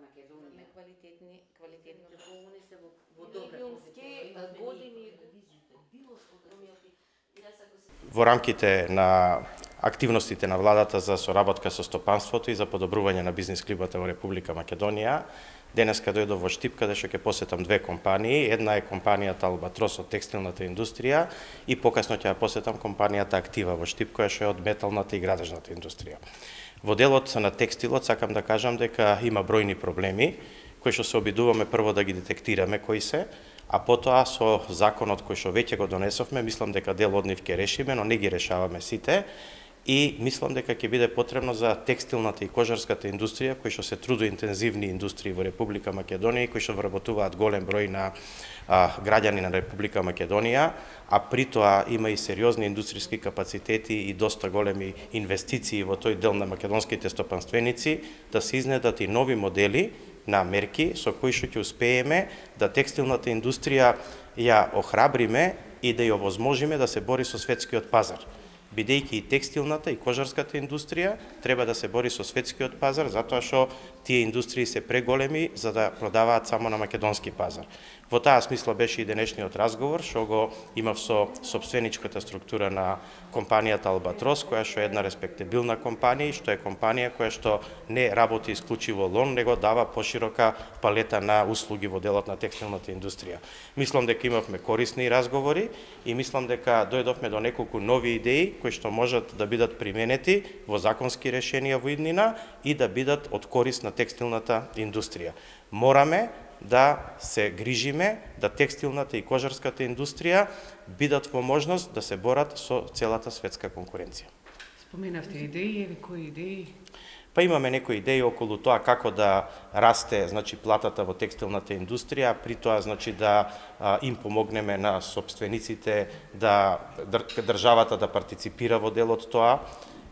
Македонија. Квалитетно Они се во добра позиција. години. Во рамките на активностите на владата за соработка со стопанството и за подобрување на бизнис климата во Република Македонија, денеска дојдов во Штип, каде што ќе посетам две компании. Една е компанијата Албатрос од текстилната индустрија и покасно ќе ја посетам компанијата Актива во Штип, која што е од металната и градежната индустрија. Во делот на текстилот сакам да кажам дека има бројни проблеми, кои што се обидуваме прво да ги детектираме кои се, а потоа со законот кој што веќе го донесовме, мислам дека дел од нив ќе решиме, но не ги решаваме сите. И мислам дека ќе биде потребно за текстилната и кожарската индустрија, кои што се трудоинтензивни индустрии во Република Македонија и кои што вработуваат голем број на граѓани на Република Македонија, а при тоа има и сериозни индустријски капацитети и доста големи инвестиции во тој дел на македонските стопанственици, да се изнедат и нови модели на мерки со кои што ќе успееме да текстилната индустрија ја охрабриме и да ја овозможиме да се бори со светскиот пазар. Бидејќи и текстилната и кожарската индустрија треба да се бори со светскиот пазар, затоа што тие индустрии се преголеми за да продаваат само на македонски пазар. Во таа смисла беше и денешниот разговор, што го имав со сопственичката структура на компанијата Албатрос, која што е една респектабилна компанија и што е компанија која што не работи исклучиво лон, него дава поширока палета на услуги во делот на текстилната индустрија. Мислам дека имавме корисни разговори и мислам дека дојдовме до неколку нови идеи кои што можат да бидат применети во законски решенија во иднина и да бидат од корист на текстилната индустрија. Мораме да се грижиме да текстилната и кожарската индустрија бидат во можност да се борат со целата светска конкуренција. Споменавте идеи, кои идеи? Па имаме некои идеи околу тоа како да расте, значи, платата во текстилната индустрија, при тоа, значи, да им помогнеме на сопствениците, да државата да партиципира во делот тоа.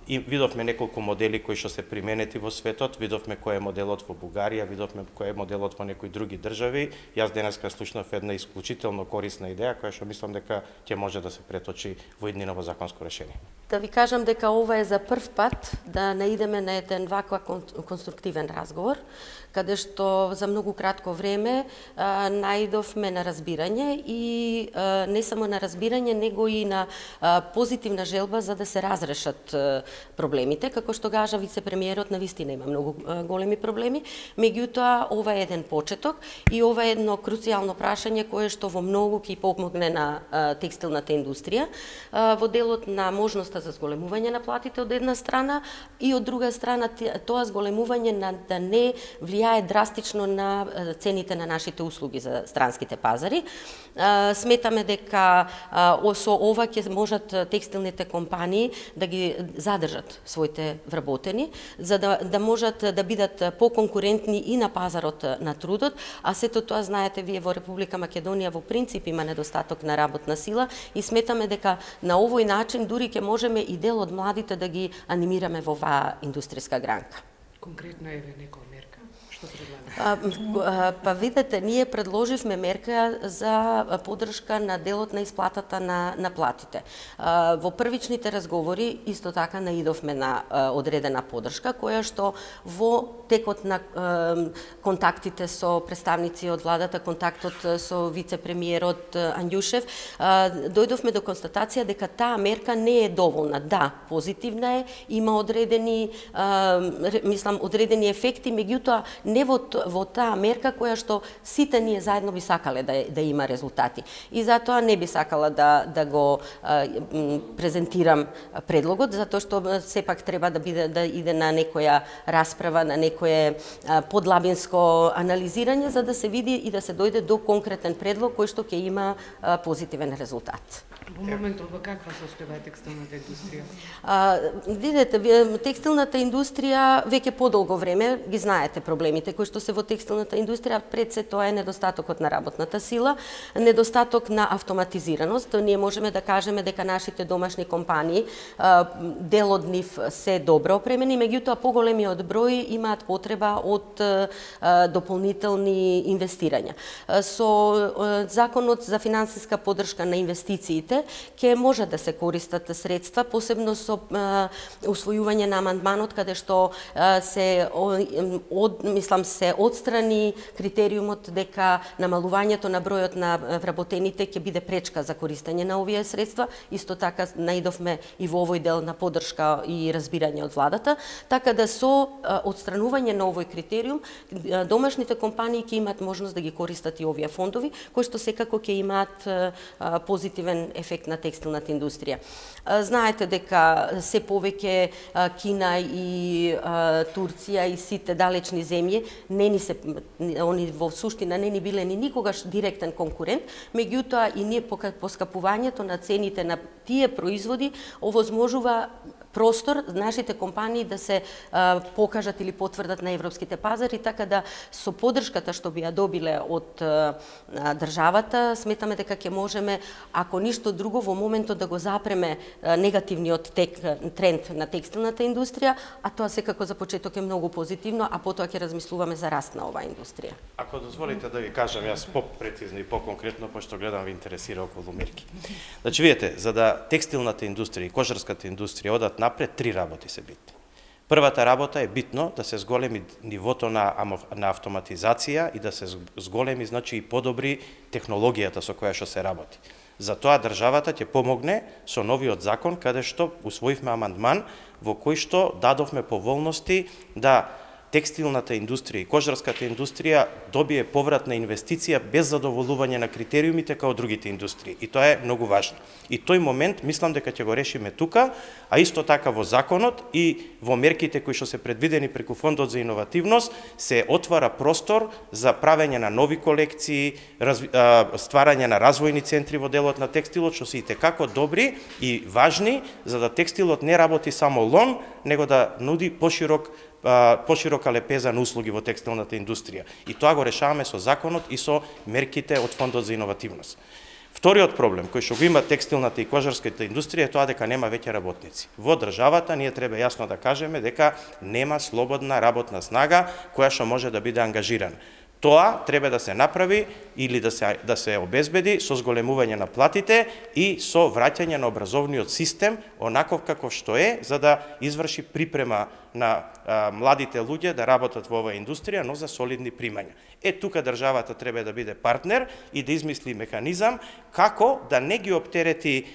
И видовме неколку модели кои што се применети во светот, видовме кој е моделот во Бугарија, видовме кој е моделот во некои други држави. Јас денеска слушнав една исклучително корисна идеја која што мислам дека ќе може да се преточи во иднина во законско решение. Да ви кажам дека ова е за прв пат да наидеме на еден ваква конструктивен разговор, каде што за многу кратко време наидовме на разбирање и не само на разбирање, него и на позитивна желба за да се разрешат проблемите. Како што кажа вице-премиерот, навистина има многу големи проблеми, меѓутоа ова е еден почеток и ова е едно круцијално прашање кое што во многу ќе помогне на текстилната индустрија во делот на можноста за зголемување на платите од една страна и од друга страна тоа зголемување да не влијае драстично на цените на нашите услуги за странските пазари. Сметаме дека со ова ќе можат текстилните компании да ги задржат своите вработени, за да можат да бидат поконкурентни и на пазарот на трудот, а сето тоа знаете вие во Република Македонија во принцип има недостаток на работна сила и сметаме дека на овој начин дури ќе можеме и дел од младите да ги анимираме во оваа индустријска гранка. Конкретно еве некоја мерка. Па видете, ние предложивме мерка за поддршка на делот на исплатата на платите. Во првичните разговори исто така наидовме на одредена поддршка, која што во текот на контактите со представници од владата, контактот со вице-премиерот Анѓушев, дојдовме до констатација дека таа мерка не е доволна. Да, позитивна е, има одредени ефекти, меѓутоа не во таа мерка која што сите ние заедно би сакале да има резултати. И затоа не би сакала да го презентирам предлогот, затоа што сепак треба да иде на некоја расправа, на некое подлабинско анализирање, за да се види и да се дојде до конкретен предлог кој што ќе има позитивен резултат. Во моментот во каква состојба е текстилната индустрија? Видете, текстилната индустрија веќе подолго време ги знаете проблемите кои што се во текстилната индустрија. Пред се тоа е недостатокот на работната сила, недостаток на автоматизираност. Ние можеме да кажеме дека нашите домашни компании, дел од нив се добро опремени, меѓутоа поголемиот број имаат потреба од дополнителни инвестирања. Со законот за финансиска поддршка на инвестициите ќе може да се користат средства, посебно со усвојување на амандманот каде што се мислам се отстрани критериумот дека намалувањето на бројот на вработените ќе биде пречка за користење на овие средства. Исто така наидовме и во овој дел на поддршка и разбирање од владата, така да со отстранување на овој критериум домашните компании ќе имаат можност да ги користат и овие фондови, кои што секако ќе имаат позитивен ефект на текстилната индустрија. Знаете дека се повеќе Кина и Турција и сите далечни земји они во суштина не ни биле ни никогаш директен конкурент, меѓутоа и ние поскапувањето на цените на тие производи овозможува простор нашите компании да се покажат или потврдат на европските пазари, така да со поддршката што би ја добиле од државата, сметаме дека ќе можеме, ако ништо друго, во моментот да го запреме негативниот тренд на текстилната индустрија, а тоа секако за почеток е многу позитивно, а потоа ќе размислуваме за раст на оваа индустрија. Ако дозволите да ви кажам јас попрецизно и поконкретно, пошто гледам ви интересира околу мерки. Значи, видите, за да текстилната индустрија и кожарската индустрија одат напред, три работи се битни. Првата работа е битно да се зголеми нивото на автоматизација и да се зголеми, значи, и подобри технологијата со која што се работи. Затоа државата ќе помогне со новиот закон, каде што усвоивме амандман во кој што дадовме поволности да текстилната индустрија и кожарската индустрија добие повратна инвестиција без задоволување на критериумите као другите индустрии. И тоа е многу важно. И тој момент мислам дека ќе го решиме тука, а исто така во законот и во мерките кои што се предвидени преку Фондот за иновативност се отвара простор за правење на нови колекции, стварање на развојни центри во делот на текстилот, што се итекако добри и важни, за да текстилот не работи само лом, него да нуди поширока лепеза на услуги во текстилната индустрија. И тоа го решаваме со законот и со мерките од Фондот за иновативност. Вториот проблем кој што го има текстилната и кожарската индустрија е тоа дека нема веќе работници. Во државата ние треба јасно да кажеме дека нема слободна работна снага која што може да биде ангажирана. Тоа треба да се направи или да се обезбеди со зголемување на платите и со враќање на образовниот систем онаков каков што е, за да изврши припрема на младите луѓе да работат во оваа индустрија, но за солидни примања. Тука државата треба да биде партнер и да измисли механизам како да не ги оптерети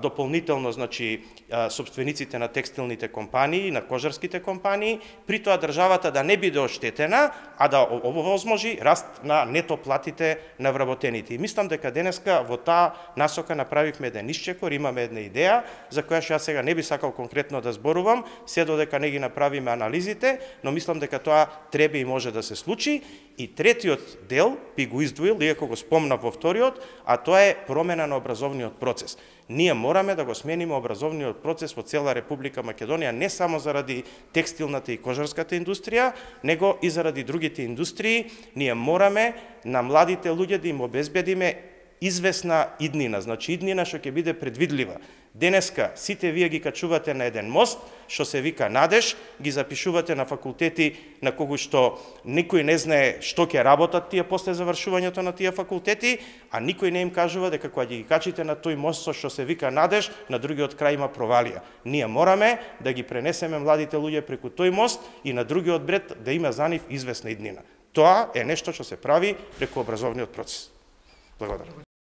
дополнително, значи, собствениците на текстилните компании, на кожарските компании, при тоа државата да не биде оштетена, а да овозможи раст на нето платите на вработените. И мислам дека денеска во таа насока направивме еден исчекор, имаме една идеја, за која што јас сега не би сакал конкретно да зборувам, се додека не ги направиме анализите, но мислам дека тоа треба и може да се случи. И третиот дел би го издвоил, иако го спомнав во вториот, а тоа е промена на образовниот процес. Ние мораме да го смениме образовниот процес во цела Република Македонија, не само заради текстилната и кожарската индустрија, него и заради другите индустрии. Ние мораме на младите луѓе да им обезбедиме известна иднина, значи иднина што ќе биде предвидлива. Денеска сите вие ги качувате на еден мост, што се вика Надеж, ги запишувате на факултети на кои што никој не знае што ќе работат тие после завршувањето на тие факултети, а никој не им кажува дека кога ги качите на тој мост што се вика Надеж, на другиот крај има провалија. Ние мораме да ги пренесеме младите луѓе преку тој мост и на другиот бред да има за нив известна иднина. Тоа е нешто што се прави преку образовниот процес. Благодарам.